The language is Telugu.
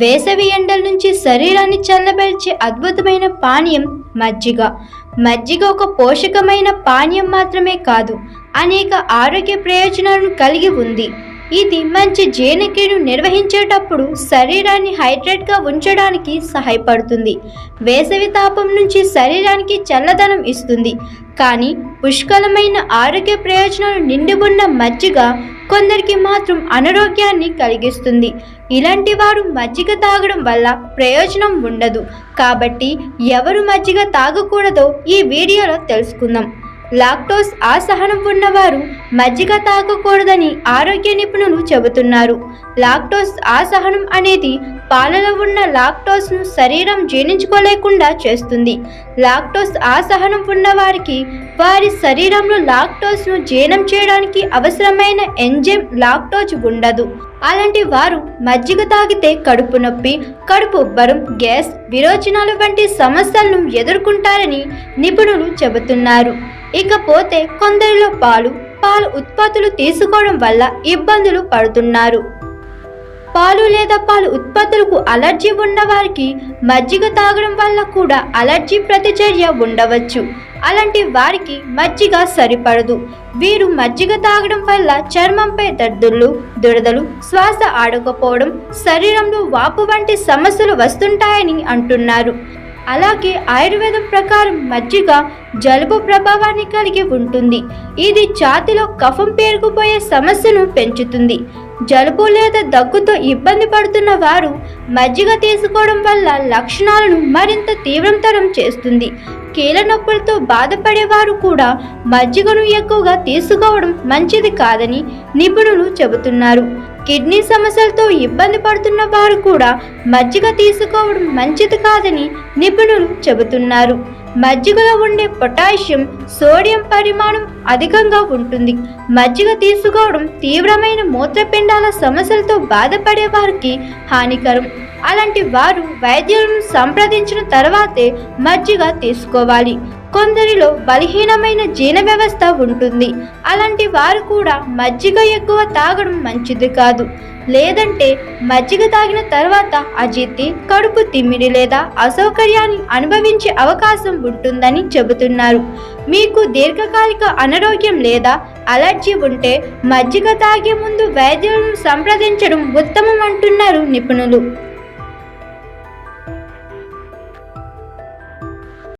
వేసవి ఎండల నుంచి శరీరాన్ని చల్లబరిచే అద్భుతమైన పానీయం మజ్జిగ. మజ్జిగ ఒక పోషకమైన పానీయం మాత్రమే కాదు, అనేక ఆరోగ్య ప్రయోజనాలను కలిగి ఉంది. ఇది మంచి జీర్ణక్రియను నిర్వహించేటప్పుడు శరీరాన్ని హైడ్రేట్గా ఉంచడానికి సహాయపడుతుంది. వేసవి తాపం నుంచి శరీరానికి చల్లదనం ఇస్తుంది. కానీ పుష్కలమైన ఆరోగ్య ప్రయోజనాలు నిండి ఉన్న మజ్జిగ కొందరికి మాత్రం అనారోగ్యాన్ని కలిగిస్తుంది. ఇలాంటి వారు మజ్జిగ తాగడం వల్ల ప్రయోజనం ఉండదు. కాబట్టి ఎవరు మజ్జిగ తాగకూడదో ఈ వీడియోలో తెలుసుకుందాం. లాక్టోస్ అసహనం ఉన్నవారు మజ్జిగ తాగకూడదని ఆరోగ్య నిపుణులు చెబుతున్నారు. లాక్టోస్ అసహనం అనేది పాలలో ఉన్న లాక్టోస్ను శరీరం జీర్ణించుకోలేకుండా చేస్తుంది. లాక్టోస్ అసహనం ఉన్నవారికి వారి శరీరంలో లాక్టోస్ను జీర్ణం చేయడానికి అవసరమైన ఎంజైమ్ లాక్టోజ్ ఉండదు. అలాంటి వారు మజ్జిగ తాగితే కడుపు నొప్పి, కడుపు ఉబ్బరం, గ్యాస్, విరోచనాలు వంటి సమస్యలను ఎదుర్కొంటారని నిపుణులు చెబుతున్నారు. ఇకపోతే కొందరిలో పాలు ఉత్పత్తులు తీసుకోవడం వల్ల ఇబ్బందులు పడుతున్నారు. పాలు లేదా పాలు ఉత్పత్తులకు అలర్జీ ఉన్నవారికి మజ్జిగ తాగడం వల్ల కూడా అలర్జీ ప్రతిచర్య ఉండవచ్చు. అలాంటి వారికి మజ్జిగ సరిపడదు. వీరు మజ్జిగ తాగడం వల్ల చర్మంపై దద్దుర్లు, దురదలు, శ్వాస ఆడకపోవడం, శరీరంలో వాపు వంటి సమస్యలు వస్తుంటాయని అంటున్నారు. అలాగే ఆయుర్వేదం ప్రకారం మజ్జిగ జలుబు ప్రభావాన్ని కలిగి ఉంటుంది. ఇది ఛాతీలో కఫం పేరుకుపోయే సమస్యను పెంచుతుంది. జలుబు లేదా దగ్గుతో ఇబ్బంది పడుతున్న వారు మజ్జిగ తీసుకోవడం వల్ల లక్షణాలను మరింత తీవ్రతరం చేస్తుంది. కీళ్ళ నొప్పులతో బాధపడేవారు కూడా మజ్జిగను ఎక్కువగా తీసుకోవడం మంచిది కాదని నిపుణులు చెబుతున్నారు. కిడ్నీ సమస్యలతో ఇబ్బంది పడుతున్న వారు కూడా మజ్జిగ తీసుకోవడం మంచిది కాదని నిపుణులు చెబుతున్నారు. మజ్జిగలో ఉండే పొటాషియం, సోడియం పరిమాణం అధికంగా ఉంటుంది. మజ్జిగ తీసుకోవడం తీవ్రమైన మూత్రపిండాల సమస్యలతో బాధపడే వారికి హానికరం. అలాంటి వారు వైద్యులను సంప్రదించిన తర్వాతే మజ్జిగ తీసుకోవాలి. కొందరిలో బలహీనమైన జీర్ణ వ్యవస్థ ఉంటుంది. అలాంటి వారు కూడా మజ్జిగ ఎక్కువ తాగడం మంచిది కాదు. లేదంటే మజ్జిగ తాగిన తర్వాత అజీర్తి, కడుపు తిమ్మిడి లేదా అసౌకర్యాన్ని అనుభవించే అవకాశం ఉంటుందని చెబుతున్నారు. మీకు దీర్ఘకాలిక అనారోగ్యం లేదా అలర్జీ ఉంటే మజ్జిగ తాగే ముందు వైద్యులను సంప్రదించడం ఉత్తమం అంటున్నారు నిపుణులు.